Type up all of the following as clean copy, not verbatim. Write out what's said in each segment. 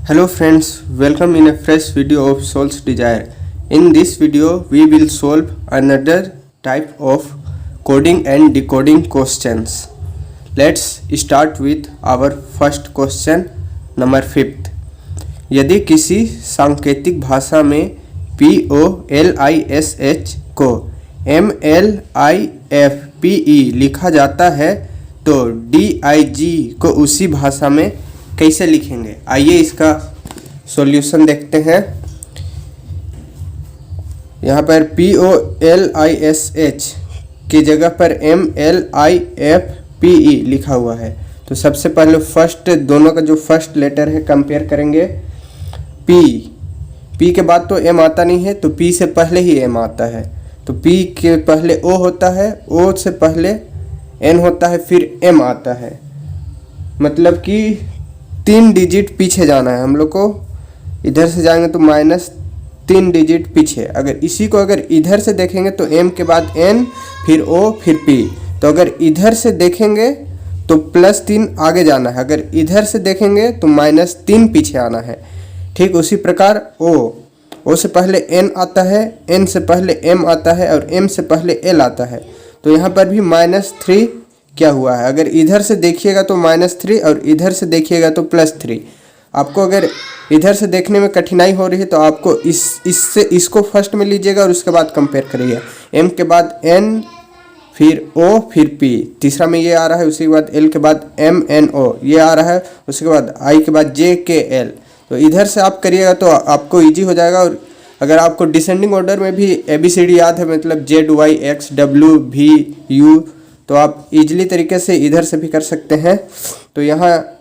Hello friends, welcome in a fresh video of Soul's Desire. In this video, we will solve another type of coding and decoding questions. Let's start with our first question, number 5th. यदि किसी सांकेतिक भाषा में POLISH को MLIFPE लिखा जाता है तो DIG को उसी भाषा में कैसे लिखेंगे। आइए इसका सॉल्यूशन देखते हैं। यहाँ पर POLISH की जगह पर MLIFPE लिखा हुआ है, तो सबसे पहले फर्स्ट दोनों का जो फर्स्ट लेटर है कंपेयर करेंगे। P के बाद तो M आता नहीं है, तो P से पहले ही M आता है, तो P के पहले O होता है, O से पहले N होता है, फिर M आता है। मतलब कि 3 डिजिट पीछे जाना है हम लोग को। इधर से जाएंगे तो -3 डिजिट पीछे। अगर इसी को अगर इधर से देखेंगे तो M के बाद N, फिर O, फिर P। तो अगर इधर से देखेंगे तो +3 आगे जाना है, अगर इधर से देखेंगे तो -3 पीछे आना है। ठीक उसी प्रकार O से पहले N आता है, N से पहले M आता है और M से पहले L आता है। तो यहाँ पर भी -3 क्या हुआ है। अगर इधर से देखिएगा तो -3 और इधर से देखिएगा तो +3। आपको अगर इधर से देखने में कठिनाई हो रही है तो आपको इसको फर्स्ट में लीजिएगा और उसके बाद कंपेयर करिए। M के बाद N, फिर O, फिर P, तीसरा में ये आ रहा है, उसी के बाद L के बाद MNO ये आ रहा है, उसके बाद I के बाद JKL। तो इधर से आप करिएगा तो आपको इजी हो जाएगा। और अगर आपको डिसेंडिंग ऑर्डर में भी ABCD याद है, मतलब ZYXWVU, तो आप इजीली तरीके से इधर से भी कर सकते हैं। तो यहाँ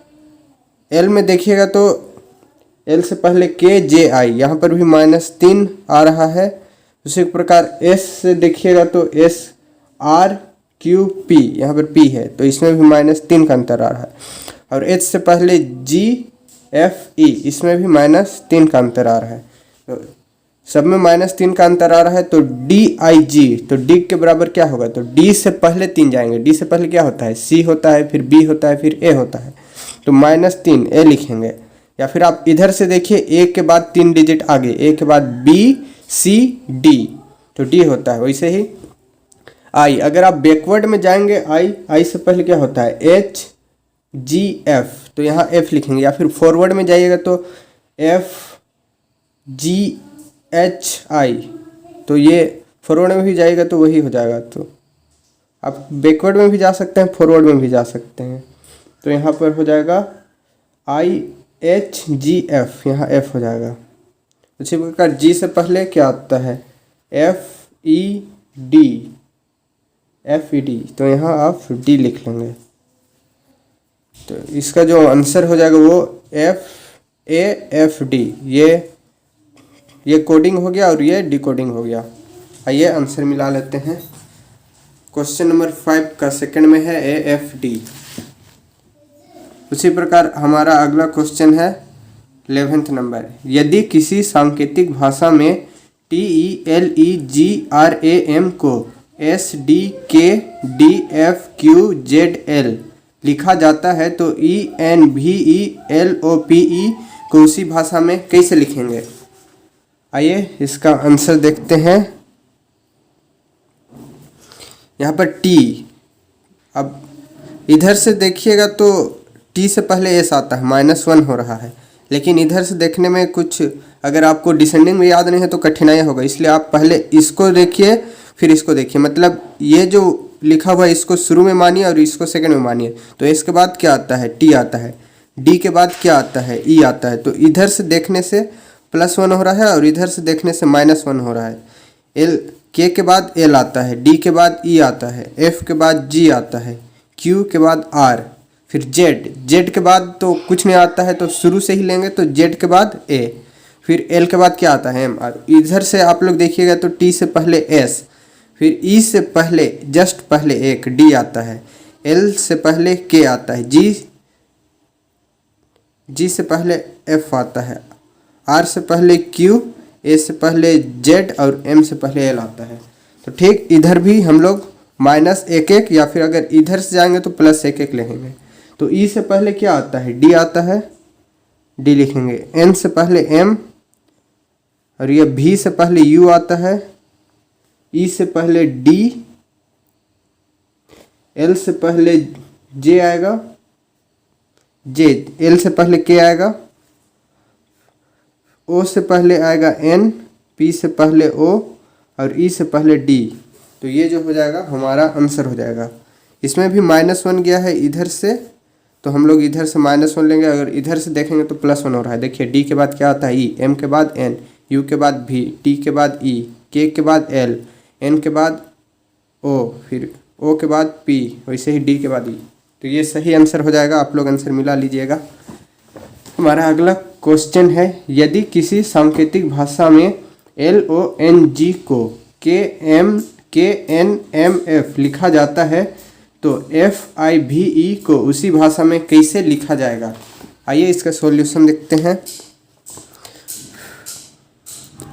L में देखिएगा तो L से पहले KJI, यहाँ पर भी -3 आ रहा है। उसी प्रकार S से देखिएगा तो SRQP, यहाँ पर P है, तो इसमें भी -3 का अंतर आ रहा है। और H से पहले GFE, इसमें भी -3 का अंतर आ रहा है। तो सब में -3 का अंतर आ रहा है। तो DIG, तो D के बराबर क्या होगा, तो D से पहले 3 जाएंगे। D से पहले क्या होता है, C होता है, फिर B होता है, फिर A होता है, तो -3 A लिखेंगे। या फिर आप इधर से देखिए, A के बाद 3 डिजिट आगे, A के बाद B C D, तो D होता है। वैसे ही I, अगर आप बैकवर्ड में जाएंगे I से पहले क्या होता है H G F, तो यहाँ F लिखेंगे। या फिर फॉरवर्ड में जाइएगा तो F G H I, तो ये फॉरवर्ड में भी जाएगा तो वही हो जाएगा। तो आप बैकवर्ड में भी जा सकते हैं, फॉरवर्ड में भी जा सकते हैं। तो यहाँ पर हो जाएगा IHGF, यहाँ F हो जाएगा। उसी प्रकार G से पहले क्या आता है FED, तो यहाँ आप D लिख लेंगे। तो इसका जो आंसर हो जाएगा वो FAFD, ये कोडिंग हो गया और ये डिकोडिंग हो गया। आइए आंसर मिला लेते हैं। क्वेश्चन नंबर 5 का सेकंड में है AFD। उसी प्रकार हमारा अगला क्वेश्चन है 11th नंबर। यदि किसी सांकेतिक भाषा में TELEGRAM को SDKDFQZL लिखा जाता है तो ENVELOPE को उसी भाषा में कैसे लिखेंगे। आइए इसका आंसर देखते हैं। यहाँ पर T, अब इधर से देखिएगा तो T से पहले S आता है, -1 हो रहा है। लेकिन इधर से देखने में कुछ, अगर आपको डिसेंडिंग में याद नहीं है तो कठिनाई होगा, इसलिए आप पहले इसको देखिए फिर इसको देखिए। मतलब ये जो लिखा हुआ है इसको शुरू में मानिए और इसको सेकंड में मानिए। तो इसके बाद क्या आता है T आता है, D के बाद क्या आता है E आता है। तो इधर से देखने से +1 हो रहा है और इधर से देखने से -1 हो रहा है। K के बाद L आता है, D के बाद E आता है, F के बाद G आता है, Q के बाद R, फिर Z के बाद तो कुछ नहीं आता है, तो शुरू से ही लेंगे तो Z के बाद A, फिर L के बाद क्या आता है M। और इधर से आप लोग देखिएगा तो T से पहले S, फिर E से पहले जस्ट पहले एक D आता है, L से पहले K आता है, G से पहले F आता है, R से पहले Q, A से पहले Z और M से पहले L आता है। तो ठीक इधर भी हम लोग -1 या फिर अगर इधर से जाएंगे तो +1 लेंगे। तो E से पहले क्या आता है D आता है, डी लिखेंगे, एन से पहले एम, और ये भी से पहले यू आता है, ई से पहले डी, एल से पहले जे आएगा, जे, एल से पहले के आएगा, ओ से पहले आएगा एन, पी से पहले ओ, और ई से पहले डी। तो ये जो हो जाएगा हमारा आंसर हो जाएगा। इसमें भी -1 गया है इधर से, तो हम लोग इधर से -1 लेंगे। अगर इधर से देखेंगे तो +1 हो रहा है। देखिए डी के बाद क्या आता है ई, एम के बाद एन, यू के बाद भी, टी के बाद ई, के बाद एल, एन के बाद ओ, फिर ओ के बाद पी, वैसे ही डी के बाद ई। तो ये सही आंसर हो जाएगा। आप लोग आंसर मिला लीजिएगा। हमारा अगला क्वेश्चन है, यदि किसी सांकेतिक भाषा में LONG को KNMF लिखा जाता है तो FIVE को उसी भाषा में कैसे लिखा जाएगा? आइए इसका सॉल्यूशन देखते हैं।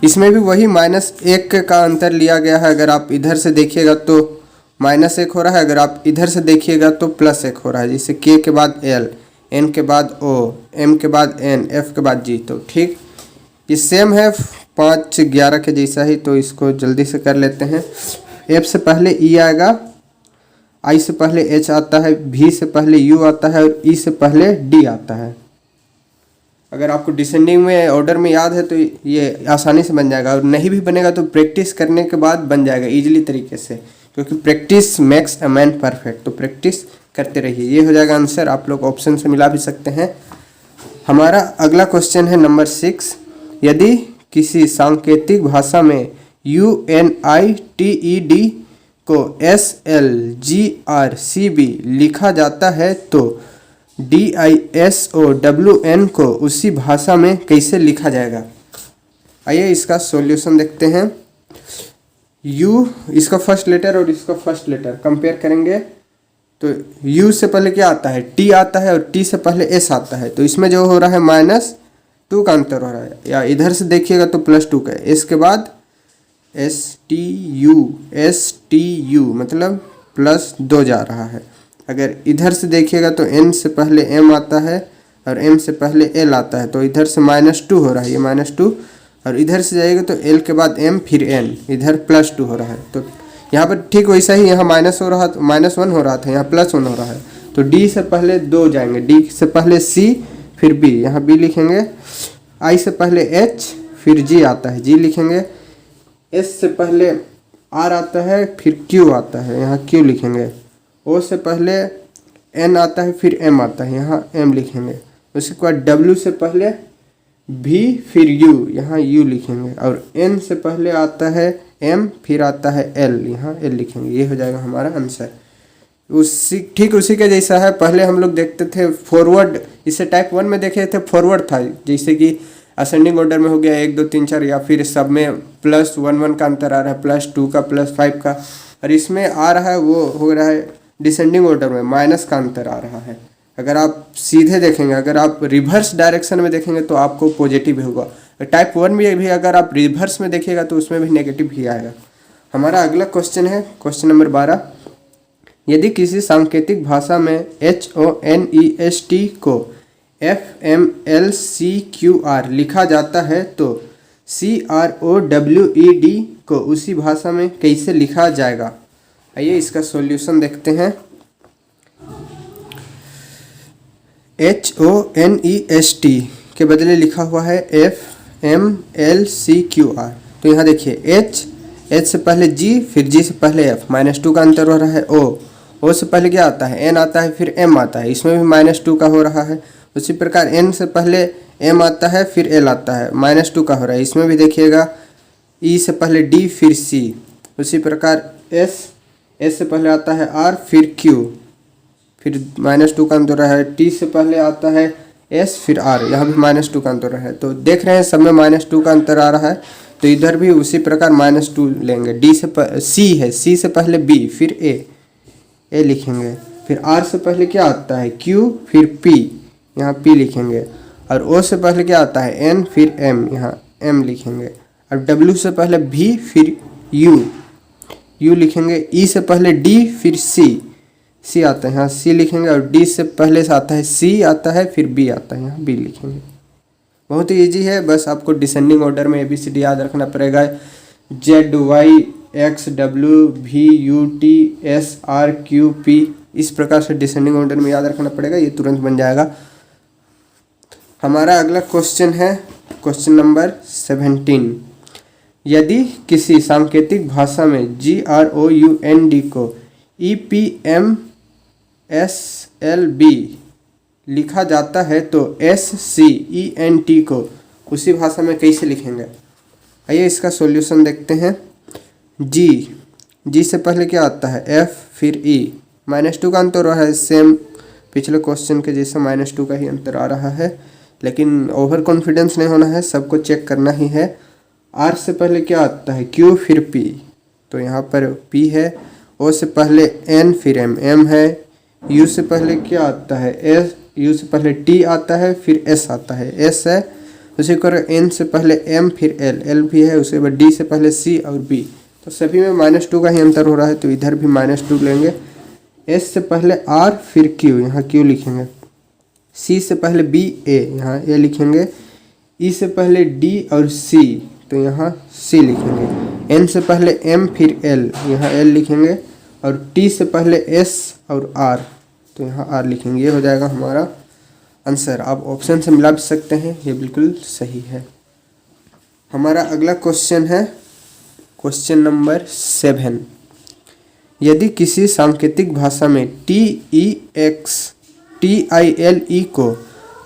इसमें भी वही -1 का अंतर लिया गया है। अगर आप इधर से देखिएगा तो -1 हो रहा है, अगर आप इधर से देखिएगा तो +1 हो रहा है। जैसे K के बाद L, N के बाद O, M के बाद N, F के बाद G। तो ठीक ये सेम है 5-11 के जैसा ही। तो इसको जल्दी से कर लेते हैं। F से पहले E आएगा, I से पहले H आता है, V से पहले U आता है, और E से पहले D आता है। अगर आपको डिसेंडिंग में ऑर्डर में याद है तो ये आसानी से बन जाएगा, और नहीं भी बनेगा तो प्रैक्टिस करने के बाद बन जाएगा इजीली तरीके से, क्योंकि practice makes a man perfect. तो प्रैक्टिस करते रहिए। ये हो जाएगा आंसर। आप लोग ऑप्शन से मिला भी सकते हैं। हमारा अगला क्वेश्चन है नंबर 6, यदि किसी सांकेतिक भाषा में UNITED को SLGRCB लिखा जाता है तो DISOWN को उसी भाषा में कैसे लिखा जाएगा? आइए इसका सॉल्यूशन देखते हैं। U इसका फर्स्ट लेटर और इसका फर्स्ट लेटर कंपेयर करेंगे तो U से पहले क्या आता है? T आता है, और T से पहले S आता है। तो इसमें जो हो रहा है -2 का अंतर हो रहा है, या इधर से देखिएगा तो +2 का। S के बाद STU मतलब +2 जा रहा है। अगर इधर से देखिएगा तो N से पहले M आता है, और M से पहले L आता है। तो इधर से -2 हो रहा है, ये -2, और इधर से जाएगा तो L के बाद M फिर N, इधर +2 हो रहा है। तो यहाँ पर ठीक वैसा ही, यहाँ -1 हो रहा था, यहाँ +1 हो रहा है। तो D से पहले 2 जाएंगे, D से पहले C फिर B, यहाँ B लिखेंगे। I से पहले H फिर G आता है, G लिखेंगे। S से पहले R आता है, फिर Q आता है, यहाँ Q लिखेंगे। O से पहले N आता है, फिर M आता है, यहाँ M लिखेंगे। उसके बाद W से पहले V फिर U, यहाँ U लिखेंगे। और N से पहले आता है M, फिर आता है L, यहाँ L लिखेंगे। ये हो जाएगा हमारा आंसर। ठीक उसी के जैसा है। पहले हम लोग देखते थे फॉरवर्ड, इसे टाइप 1 में देखे थे फॉरवर्ड था, जैसे कि असेंडिंग ऑर्डर में हो गया 1 2 3 4, या फिर सब में +1 का अंतर आ रहा है, +2 का, +5 का। और इसमें आ रहा है वो हो रहा है डिसेंडिंग ऑर्डर में माइनस का अंतर आ रहा है। अगर आप सीधे देखेंगे, अगर आप रिवर्स डायरेक्शन में देखेंगे तो आपको पॉजिटिव होगा। टाइप 1 में भी अगर आप रिवर्स में देखिएगा तो उसमें भी नेगेटिव ही आएगा। हमारा अगला क्वेश्चन है क्वेश्चन नंबर 12, यदि किसी सांकेतिक भाषा में HONEST को FMLCQR लिखा जाता है तो CROWED को उसी भाषा में कैसे लिखा जाएगा? आइए इसका सॉल्यूशन देखते हैं। HONEST के बदले लिखा हुआ है FMLCQR। तो यहाँ देखिए H से पहले G, फिर G से पहले F, -2 का अंतर हो रहा है। O से पहले क्या आता है? N आता है, फिर M आता है, इसमें भी -2 का हो रहा है। उसी प्रकार N से पहले M आता है, फिर L आता है, -2 का हो रहा है, इसमें भी देखिएगा। E से पहले D फिर C, उसी प्रकार S से पहले आता है R फिर Q, फिर -2 का अंतर है। T से पहले आता है S फिर R, यहाँ भी -2 का अंतर है। तो देख रहे हैं सब में -2 का अंतर आ रहा है, तो इधर भी उसी प्रकार -2 लेंगे। C है, C से पहले B फिर A लिखेंगे। फिर R से पहले क्या आता है? Q फिर P, यहाँ P लिखेंगे। और O से पहले क्या आता है? N फिर M, यहाँ M लिखेंगे। और W से पहले V फिर U लिखेंगे। E से पहले D फिर C आता है, यहाँ C लिखेंगे। और D से पहले से आता है C आता है, फिर B आता है, यहाँ B लिखेंगे। बहुत ही ईजी है, बस आपको डिसेंडिंग ऑर्डर में ABCD याद रखना पड़ेगा। ZYXWVUTSRQP इस प्रकार से डिसेंडिंग ऑर्डर में याद रखना पड़ेगा, ये तुरंत बन जाएगा। हमारा अगला क्वेश्चन है क्वेश्चन नंबर 17। यदि किसी सांकेतिक भाषा में GROUND को EPMSLB लिखा जाता है तो SCENT को उसी भाषा में कैसे लिखेंगे? आइए इसका सॉल्यूशन देखते हैं। जी से पहले क्या आता है? F फिर E, -2 का अंतर रहा है, सेम पिछले क्वेश्चन के जैसा -2 का ही अंतर आ रहा है, लेकिन ओवर कॉन्फिडेंस नहीं होना है, सबको चेक करना ही है। R से पहले क्या आता है? Q फिर P, तो यहाँ पर P है। O से पहले N फिर M है। U से पहले क्या आता है? S, U से पहले T आता है, फिर S आता है, S है। उसी को N से पहले M फिर L भी है। उसके बाद D से पहले C और B, तो सभी में -2 का ही अंतर हो रहा है, तो इधर भी -2 लेंगे। S से पहले R फिर Q, यहाँ Q लिखेंगे। C से पहले B A, यहाँ A लिखेंगे। E से पहले D और C, तो यहाँ C लिखेंगे। N से पहले M फिर L, यहाँ L लिखेंगे। और T से पहले S और R, तो यहाँ R लिखेंगे। ये हो जाएगा हमारा आंसर। आप ऑप्शन से मिला भी सकते हैं, ये बिल्कुल सही है। हमारा अगला क्वेश्चन है क्वेश्चन नंबर 7। यदि किसी सांकेतिक भाषा में TEXTILE को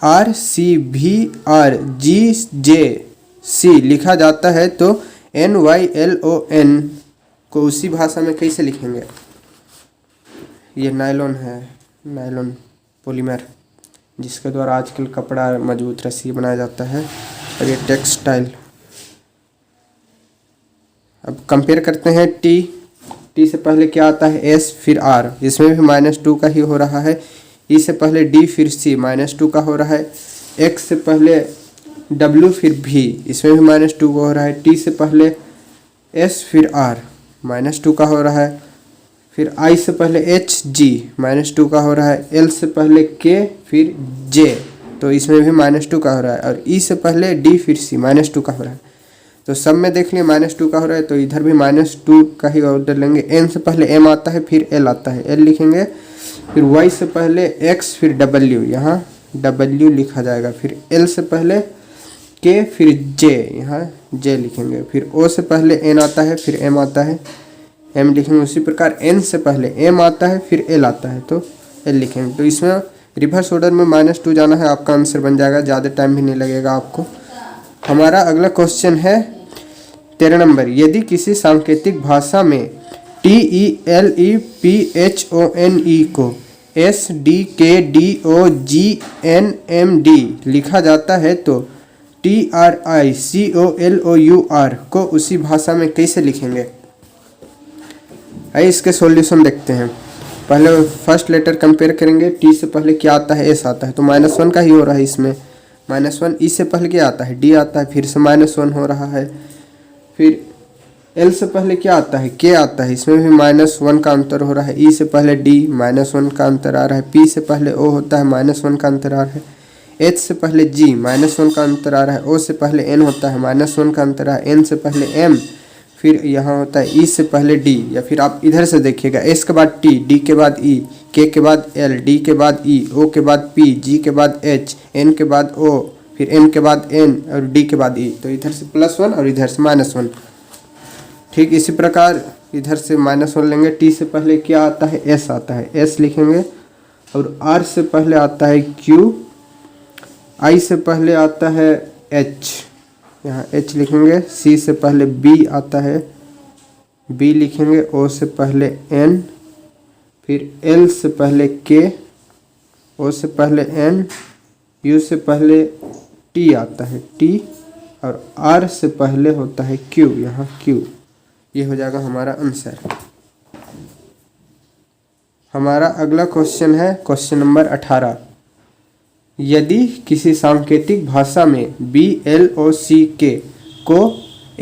RCVRGJC लिखा जाता है तो NYLON को उसी भाषा में कैसे लिखेंगे? ये नायलॉन है, नायलॉन पॉलीमर, जिसके द्वारा आजकल कपड़ा मजबूत रस्सी बनाया जाता है, और ये टेक्सटाइल। अब कंपेयर करते हैं। टी से पहले क्या आता है? S फिर R, इसमें भी -2 का ही हो रहा है। E से पहले D फिर C, -2 का हो रहा है। X से पहले W फिर V, इसमें भी -2 का हो रहा है। T से पहले S फिर R, -2 का हो रहा है। फिर I से पहले H G, -2 का हो रहा है। L से पहले K फिर J, तो इसमें भी -2 का हो रहा है। और E से पहले D फिर C, -2 का हो रहा है। तो सब में देख लिए -2 का हो रहा है, तो इधर भी -2 का ही ऑर्डर लेंगे। N से पहले M आता है, फिर L आता है, L लिखेंगे। फिर Y से पहले X फिर W, यहाँ W लिखा जाएगा। फिर L से पहले K फिर J, यहाँ J लिखेंगे। फिर O से पहले N आता है, फिर M आता है, M लिखेंगे। उसी प्रकार N से पहले M आता है, फिर L आता है, तो L लिखेंगे। तो इसमें रिवर्स ऑर्डर में -2 जाना है, आपका आंसर बन जाएगा, ज़्यादा टाइम भी नहीं लगेगा आपको। हमारा अगला क्वेश्चन है 13 नंबर। यदि किसी सांकेतिक भाषा में TELEPHONE को SDKDOGNMD लिखा जाता है तो TRICOLOUR को उसी भाषा में कैसे लिखेंगे? आइए इसके सॉल्यूशन देखते हैं। पहले फर्स्ट लेटर कंपेयर करेंगे। T से पहले क्या आता है? S आता है, तो -1 का ही हो रहा है इसमें। -1। E से पहले क्या आता है? D आता है, फिर से -1 हो रहा है। फिर L से पहले क्या आता है? K आता है, इसमें भी -1 का अंतर हो रहा है। E से पहले D, -1 का अंतर आ रहा है। P से पहले O होता है, -1 का अंतर आ रहा है। H से पहले G, -1 का अंतर आ रहा है। O से पहले N होता है, -1 का अंतर आ रहा है। N से पहले M, फिर यहाँ होता है E से पहले D, या फिर आप इधर से देखिएगा, S के बाद T, D के बाद E, K के बाद L, D के बाद E, O के बाद P, G के बाद H, N के बाद O, फिर M के बाद N और D के बाद E, तो इधर से +1 और इधर से -1। ठीक इसी प्रकार इधर से -1 लेंगे। T से पहले क्या आता है? S आता है, S लिखेंगे। और R से पहले आता है Q, I से पहले आता है H, यहाँ H लिखेंगे। C से पहले B आता है, B लिखेंगे। O से पहले N, फिर L से पहले K, O से पहले N, U से पहले T आता है, T, और R से पहले होता है Q, यहाँ Q। ये हो जाएगा हमारा आंसर। हमारा अगला क्वेश्चन है क्वेश्चन नंबर 18। यदि किसी सांकेतिक भाषा में BLOCK को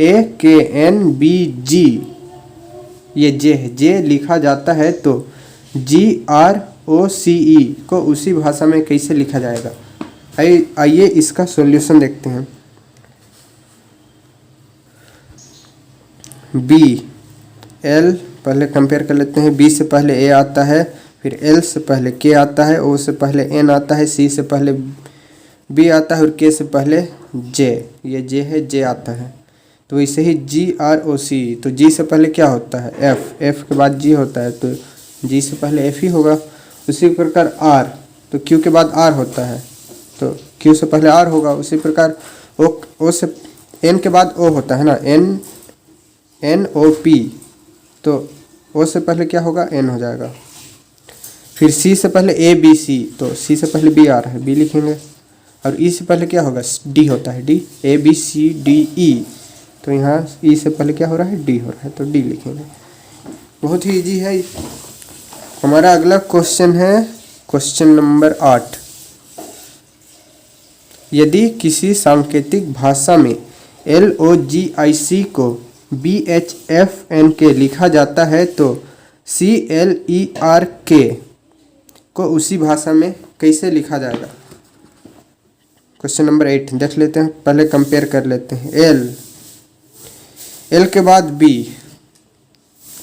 AKNBG, ये J लिखा जाता है तो GROCE को उसी भाषा में कैसे लिखा जाएगा? आइए इसका सॉल्यूशन देखते हैं। बी एल पहले कंपेयर कर लेते हैं। बी से पहले ए आता है, फिर एल से पहले के आता है, ओ से पहले एन आता है, सी से पहले बी आता है और के से पहले जे, ये जे है, जे आता है। तो वैसे ही जी आर ओ सी, तो जी से पहले क्या होता है एफ, एफ के बाद जी होता है, तो जी से पहले एफ ही होगा। उसी प्रकार आर, तो क्यू के बाद आर होता है, तो क्यू से पहले आर होगा। उसी प्रकार ओ से एन के बाद ओ होता है ना, एन एन ओ पी, तो ओ से पहले क्या होगा एन हो जाएगा। फिर सी से पहले ए बी सी, तो सी से पहले बी आ रहा है, बी लिखेंगे। और ई से पहले क्या होगा डी होता है, D, A B C D E, तो यहाँ ई से पहले क्या हो रहा है डी हो रहा है, तो डी लिखेंगे। बहुत ही इजी है। हमारा अगला क्वेश्चन है क्वेश्चन नंबर 8। यदि किसी सांकेतिक भाषा में LOGIC को BHFNK लिखा जाता है तो CLERK को उसी भाषा में कैसे लिखा जाएगा। क्वेश्चन नंबर 8 देख लेते हैं, पहले कंपेयर कर लेते हैं। एल के बाद बी,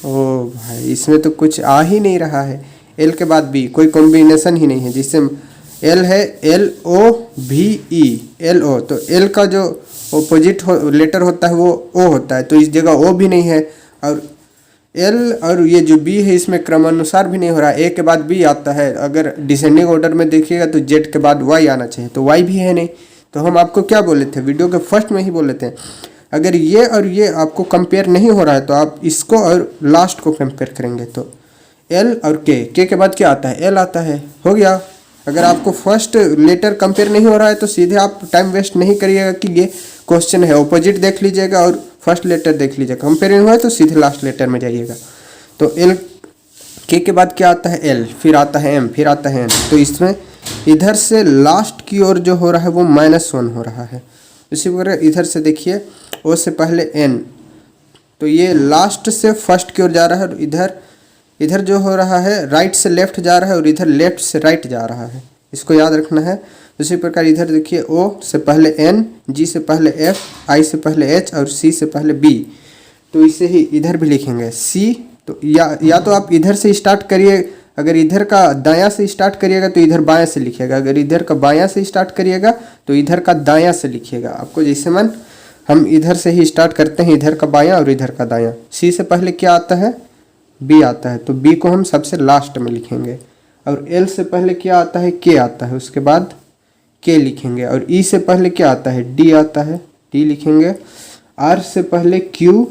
ओ भाई इसमें तो कुछ आ ही नहीं रहा है। एल के बाद बी कोई कॉम्बिनेशन ही नहीं है, जिससे एल है LOVE, LO, तो एल का जो ऑपोजिट लेटर होता है वो ओ होता है, तो इस जगह ओ भी नहीं है। और एल और ये जो बी है इसमें क्रमानुसार भी नहीं हो रहा है, ए के बाद बी आता है। अगर डिसेंडिंग ऑर्डर में देखिएगा तो जेड के बाद वाई आना चाहिए, तो वाई भी है नहीं। तो हम आपको क्या बोले थे, वीडियो के फर्स्ट में ही बोले थे, अगर ये और ये आपको कंपेयर नहीं हो रहा है तो आप इसको और लास्ट को कंपेयर करेंगे। तो एल और के के बाद क्या आता है एल आता है, हो गया। अगर आपको फर्स्ट लेटर कंपेयर नहीं हो रहा है तो सीधे आप टाइम वेस्ट नहीं करिएगा कि ये क्वेश्चन है, ऑपोजिट देख लीजिएगा और फर्स्ट लेटर देख लीजिएगा। कंपेयर नहीं हुआ है तो सीधे लास्ट लेटर में जाइएगा। तो एल के बाद क्या आता है एल, फिर आता है एम, फिर आता है एन। तो इसमें इधर से लास्ट की ओर जो हो रहा है वो -1 हो रहा है। इसी प्रकार इधर से देखिए ओ से पहले एन, तो ये लास्ट से फर्स्ट की ओर जा रहा है। और इधर जो हो रहा है राइट से लेफ्ट जा रहा है और इधर लेफ्ट से राइट जा रहा है, इसको याद रखना है। उसी प्रकार इधर देखिए ओ से पहले एन, जी से पहले एफ, आई से पहले एच और सी से पहले बी। तो इसे ही इधर भी लिखेंगे सी। तो या तो आप इधर से स्टार्ट करिए, अगर इधर का दायां से स्टार्ट करिएगा तो इधर बायां से लिखिएगा, अगर इधर का बायां से स्टार्ट करिएगा तो इधर का दायां से लिखिएगा। आपको जैसे मन, हम इधर से ही स्टार्ट करते हैं, इधर का बायां और इधर का दायां। सी से पहले क्या आता है बी आता है, तो बी को हम सबसे लास्ट में लिखेंगे। और एल से पहले क्या आता है के आता है, उसके बाद के लिखेंगे। और ई से पहले क्या आता है डी आता है, डी लिखेंगे। आर से पहले क्यू,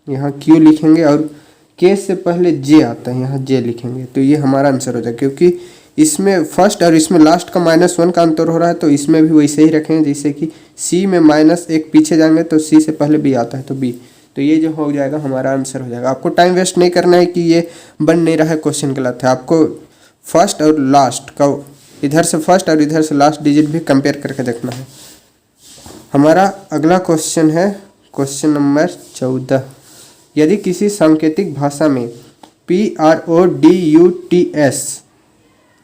यहाँ क्यू लिखेंगे। और के से पहले जे आता है, यहाँ जे लिखेंगे। तो ये हमारा आंसर हो जाएगा, क्योंकि इसमें फर्स्ट और इसमें लास्ट का -1 का अंतर हो रहा है, तो इसमें भी वैसे ही रखेंगे। जैसे कि सी में -1 पीछे जाएंगे तो सी से पहले बी आता है, तो बी। तो ये जो हो जाएगा हमारा आंसर हो जाएगा। आपको टाइम वेस्ट नहीं करना है कि ये बन नहीं रहा है, क्वेश्चन गलत है। आपको फर्स्ट और लास्ट का, इधर से फर्स्ट और इधर से लास्ट डिजिट भी कंपेयर करके देखना है। हमारा अगला क्वेश्चन है क्वेश्चन नंबर 14। यदि किसी सांकेतिक भाषा में PRODUTS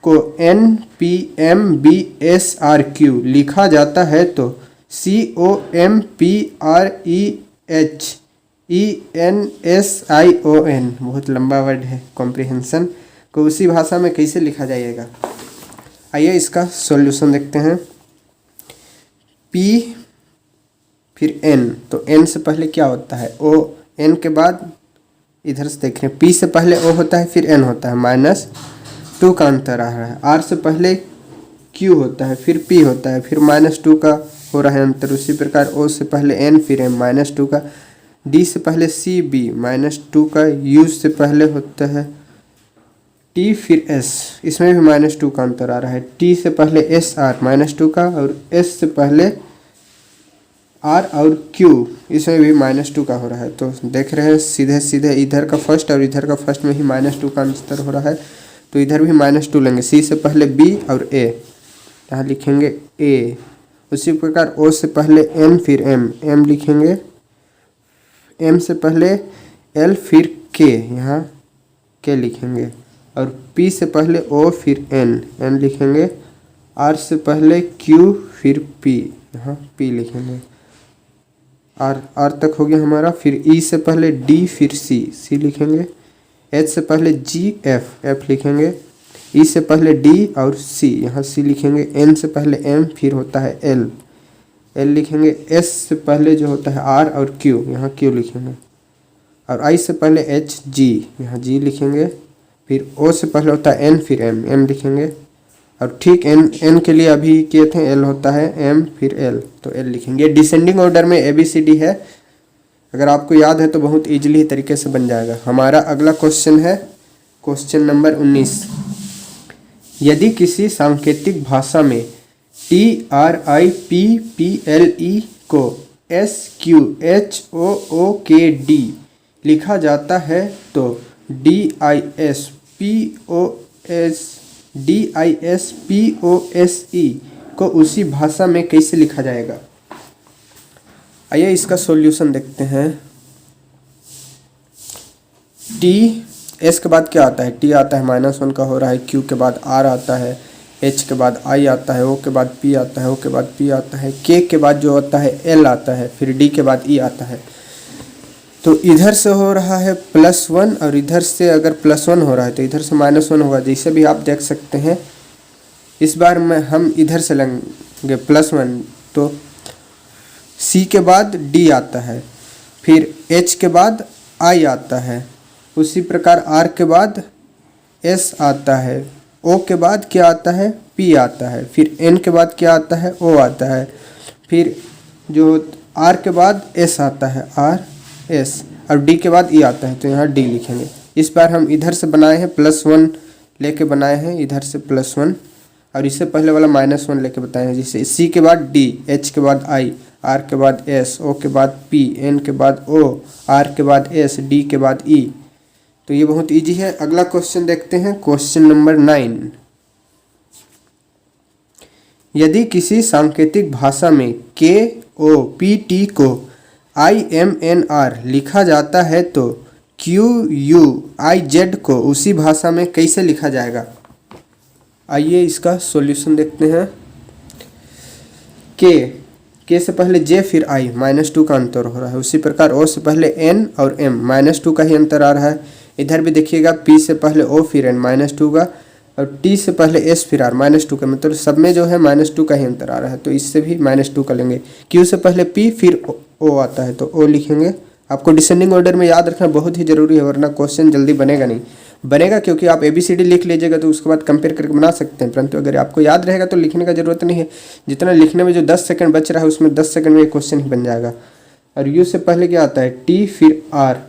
को NPMBSRQ लिखा जाता है तो COMPREHENSION, बहुत लंबा वर्ड है, कॉम्प्रिहेंशन, को उसी भाषा में कैसे लिखा जाएगा। आइए इसका सॉल्यूशन देखते हैं। P फिर N, तो N से पहले क्या होता है O, N के बाद इधर से देख रहे हैं P से पहले O होता है, फिर N होता है, -2 का अंतर आ रहा है। R से पहले Q होता है, फिर P होता है, फिर -2 का हो रहा है अंतर। उसी प्रकार O से पहले N, फिर M, -2 का। D से पहले C, B, -2 का। U से पहले होता है T, फिर S, इसमें भी -2 का अंतर आ रहा है। T से पहले S, R, -2 का। और S से पहले R और Q, इसमें भी -2 का हो रहा है। तो देख रहे हैं सीधे सीधे इधर का फर्स्ट और इधर का फर्स्ट में ही -2 का अंतर हो रहा है, तो इधर भी -2 लेंगे। C से पहले B और A, यहाँ लिखेंगे A। उसी प्रकार O से पहले N, फिर M, M लिखेंगे। M से पहले L, फिर K, यहाँ K लिखेंगे। और P से पहले O, फिर N, N लिखेंगे। आर से पहले क्यू फिर पी, यहाँ पी लिखेंगे। आर तक हो गया हमारा। फिर ई से पहले डी फिर सी लिखेंगे। एच से पहले जी एफ लिखेंगे। ई से पहले डी और सी, यहाँ सी लिखेंगे। एन से पहले एम फिर होता है एल लिखेंगे। एस से पहले जो होता है आर और क्यू, यहाँ क्यू लिखेंगे। और आई से पहले एच जी, यहाँ जी लिखेंगे। फिर ओ से पहले होता है एन फिर एम लिखेंगे। और ठीक एन के लिए अभी किए थे, एल होता है एम फिर एल, तो एल लिखेंगे। डिसेंडिंग ऑर्डर में ABCD है। अगर आपको याद है तो बहुत ईजिली तरीके से बन जाएगा। हमारा अगला क्वेश्चन है क्वेश्चन नंबर 19। यदि किसी सांकेतिक भाषा में TRIPPLE को SQHOOKD लिखा जाता है तो DISPOSE को उसी भाषा में कैसे लिखा जाएगा। आइए इसका सॉल्यूशन देखते हैं। एस के बाद क्या आता है, टी आता है, -1 का हो रहा है। क्यू के बाद आर आता है, एच के बाद आई आता है, ओ के बाद पी आता है, ओ के बाद पी आता है, के के बाद जो आता है एल आता है, फिर डी के बाद ई आता है। तो इधर से हो रहा है +1 और इधर से अगर +1 हो रहा है तो इधर से -1 होगा। जैसे भी आप देख सकते हैं। इस बार में हम इधर से लेंगे +1, तो सी के बाद डी आता है, फिर एच के बाद आई आता है, उसी प्रकार आर के बाद एस आता है, ओ के बाद क्या आता है, पी आता है, फिर एन के बाद क्या आता है, ओ आता है, फिर जो आर के बाद एस आता है, आर एस, और डी के बाद ई आता है, तो यहाँ डी लिखेंगे। इस बार हम इधर से बनाए हैं +1 लेके बनाए हैं, इधर से +1, और इससे पहले वाला -1 लेके बताए हैं। जिससे सी के बाद डी, एच के बाद आई, आर के बाद एस, ओ के बाद पी, एन के बाद ओ, आर के बाद एस, डी के बाद ई। तो ये बहुत इजी है। अगला क्वेश्चन देखते हैं क्वेश्चन नंबर 9। यदि किसी सांकेतिक भाषा में KOPT को IMNR लिखा जाता है तो QUIZ को उसी भाषा में कैसे लिखा जाएगा। आइए इसका सॉल्यूशन देखते हैं। के से पहले जे फिर आई, -2 का अंतर हो रहा है। उसी प्रकार ओ से पहले एन और एम, -2 का ही अंतर आ रहा है। इधर भी देखिएगा, पी से पहले ओ फिर एन, -2 का, और टी से पहले एस फिर आर, -2 का, मतलब सब में जो है -2 का ही अंतर आ रहा है। तो इससे भी -2 का लेंगे। क्यू से पहले पी फिर ओ आता है, तो ओ लिखेंगे। आपको डिसेंडिंग ऑर्डर में याद रखना बहुत ही जरूरी है, वरना क्वेश्चन जल्दी बनेगा नहीं। बनेगा क्योंकि आप ABCD लिख लीजिएगा तो उसके बाद कंपेयर करके बना सकते हैं, परंतु अगर आपको याद रहेगा तो लिखने का जरूरत नहीं है। जितना लिखने में जो 10 सेकंड बच रहा है उसमें 10 सेकंड में एक क्वेश्चन ही बन जाएगा। और यू से पहले क्या आता है, टी फिर आर,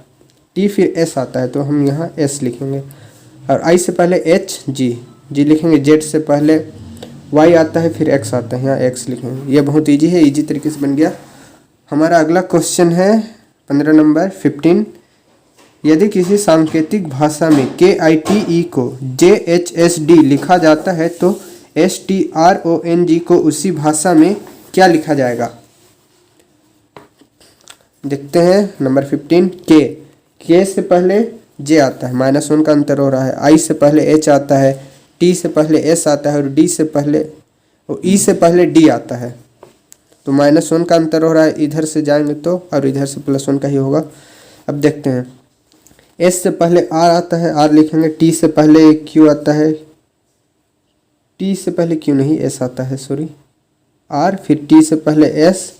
टी फिर एस आता है, तो हम यहाँ एस लिखेंगे। और आई से पहले एच जी लिखेंगे। जेड से पहले वाई आता है, फिर एक्स आता है, यहाँ एक्स लिखेंगे। ये बहुत ईजी है, ईजी तरीके से बन गया। हमारा अगला क्वेश्चन है 15 नंबर 15। यदि किसी सांकेतिक भाषा में KITE को JHSD लिखा जाता है तो STRONG को उसी भाषा में क्या लिखा जाएगा। देखते हैं नंबर 15। के से पहले जे आता है, -1 का अंतर हो रहा है। आई से पहले एच आता है, टी से पहले एस आता है, और डी से पहले और ई से पहले डी आता है। तो -1 का अंतर हो रहा है। इधर से जाएंगे तो, और इधर से +1 का ही होगा। अब देखते हैं। एस से पहले आर आता है, आर लिखेंगे। टी से पहले क्यू आता है, टी से पहले क्यू नहीं एस आता है, सॉरी, आर, फिर टी से पहले एस,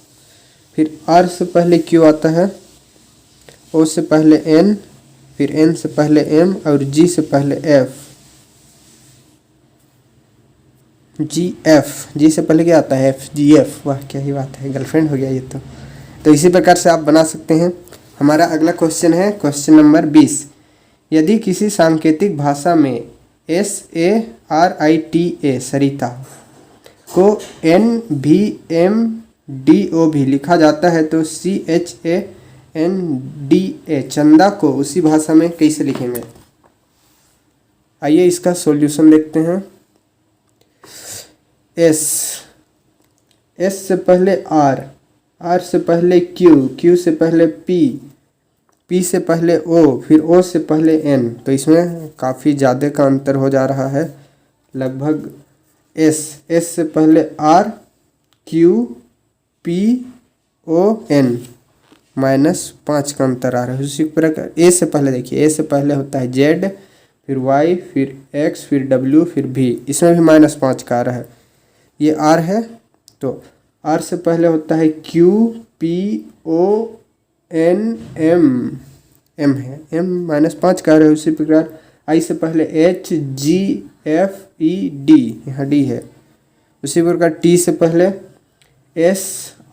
फिर आर से पहले क्यू आता है, ओ से पहले एन, फिर एन से पहले एम, और जी से पहले एफ, जी से पहले क्या आता है, एफ, जी एफ। वाह क्या ही बात है, गर्लफ्रेंड हो गया ये तो इसी प्रकार से आप बना सकते हैं। हमारा अगला क्वेश्चन है क्वेश्चन नंबर 20। यदि किसी सांकेतिक भाषा में SARITA सरिता को NVMDO भी लिखा जाता है तो CHANDA चंदा को उसी भाषा में कैसे लिखेंगे। आइए इसका सॉल्यूशन देखते हैं। एस से पहले आर से पहले क्यू से पहले पी से पहले ओ, फिर ओ से पहले एन। तो इसमें काफ़ी ज़्यादा का अंतर हो जा रहा है, लगभग एस, एस से पहले R Q P O N, -5 का अंतर आ रहा है। उसी प्रकार ए से पहले देखिए, ए से पहले होता है जेड, फिर वाई, फिर एक्स, फिर डब्ल्यू, फिर भी, इसमें भी -5 का आ रहा है। ये आर है, तो आर से पहले होता है Q P O N M, M है, एम -5 का आ रहा है। उसी प्रकार आई से पहले H G F E D, यहाँ डी है। उसी प्रकार टी से पहले S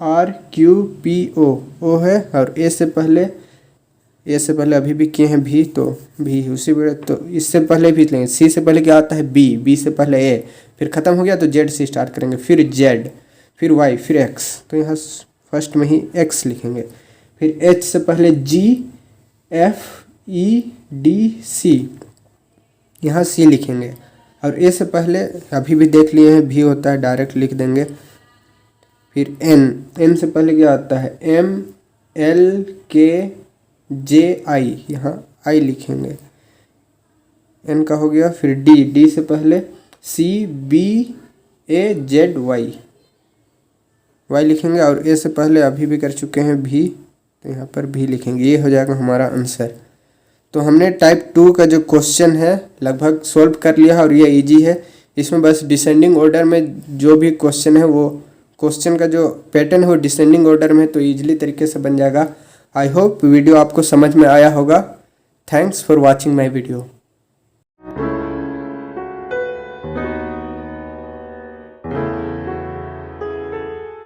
R Q P O है, और ए से पहले अभी भी किए हैं भी, तो भी। उसी प्रकार तो इससे पहले भी लेंगे, सी से पहले क्या आता है बी, बी से पहले ए, फिर ख़त्म हो गया तो जेड से स्टार्ट करेंगे, फिर जेड, फिर वाई, फिर एक्स, तो यहाँ फर्स्ट में ही एक्स लिखेंगे। फिर एच से पहले जी एफ ई डी सी, यहाँ सी लिखेंगे। और ए से पहले अभी भी देख लिए हैं भी होता है, डायरेक्ट लिख देंगे। फिर एन, एन से पहले क्या आता है एम एल के जे आई, यहाँ आई लिखेंगे, एन का हो गया। फिर डी, डी से पहले सी बी ए जेड वाई, वाई लिखेंगे। और ए से पहले अभी भी कर चुके हैं भी, तो यहाँ पर भी लिखेंगे। ये हो जाएगा हमारा आंसर। तो हमने टाइप 2 का जो क्वेश्चन है लगभग सॉल्व कर लिया है, और ये इजी है। इसमें बस डिसेंडिंग ऑर्डर में जो भी क्वेश्चन है, वो क्वेश्चन का जो पैटर्न है वो डिसेंडिंग ऑर्डर में, तो ईजिली तरीके से बन जाएगा। आई होप वीडियो आपको समझ में आया होगा। Thanks for watching my video.